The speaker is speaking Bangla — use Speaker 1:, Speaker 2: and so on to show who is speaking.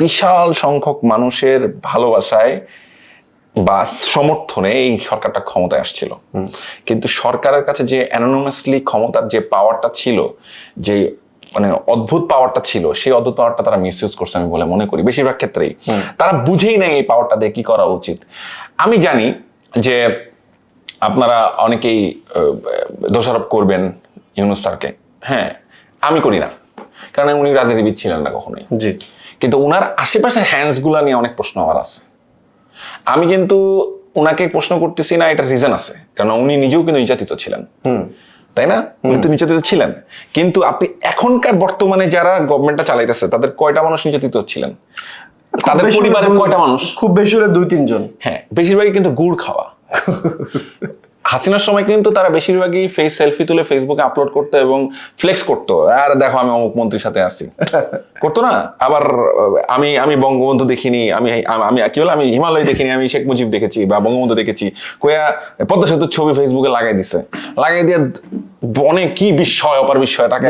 Speaker 1: বিশাল সংখ্যক মানুষের ভালোবাসায় বা সমর্থনে এই সরকারটা ক্ষমতায় আসছিল। কিন্তু সরকারের কাছে যে অ্যানোনিমাসলি ক্ষমতার যে পাওয়ারটা ছিল, যে মানে অদ্ভুত পাওয়ারটা ছিল, সেই অদ্ভুত পাওয়ারটা তারা মিসইউজ করছে আমি বলে মনে করি। বেশিরভাগ ক্ষেত্রেই তারা বুঝেই নেই এই পাওয়ারটা দিয়ে কি করা উচিত। আমি জানি যে আপনারা অনেকেই দোষারোপ করবেন ইউনূস স্যারকে, হ্যাঁ আমি করি না, কারণ উনি রাজনীতিবিদ ছিলেন না কখনোই।
Speaker 2: জি,
Speaker 1: কিন্তু উনার আশেপাশের হ্যান্ডস গুলা নিয়ে অনেক প্রশ্ন আমার আছে। আমি কিন্তু উনাকে প্রশ্ন করতেছি না, এটা রিজন আছে, কারণ উনি নিজেও কিন্তু নির্যাতিত ছিলেন, তাই না? উনি তো নির্যাতিত ছিলেন। কিন্তু আপনি এখনকার বর্তমানে যারা গভর্নমেন্টটা চালাইতেছে তাদের কয়টা মানুষ নির্যাতিত ছিলেন? তাদের পরিবারের কয়টা মানুষ?
Speaker 2: খুব বেশি হলে 2-3 জন।
Speaker 1: হ্যাঁ, বেশিরভাগই কিন্তু গুড় খাওয়া। হাসিনার সময় কিন্তু তারা বেশিরভাগই ফেস সেলফি তুলে ফেসবুকে আপলোড করতো এবং ফ্লেক্স করতো, আর দেখো আমি অমুক মন্ত্রীর সাথে আছি, করতো না? আবার আমি বঙ্গবন্ধু দেখিনি, আমি কি বলে, আমি হিমালয় দেখিনি, আমি শেখ মুজিব দেখেছি বা বঙ্গবন্ধু দেখেছি কয়া পদ্মা সেতুর ছবি ফেসবুকে লাগাই দিছে, লাগাই দিয়ে অনেক কি বিস্ময় অপার বিস্ময় তাকে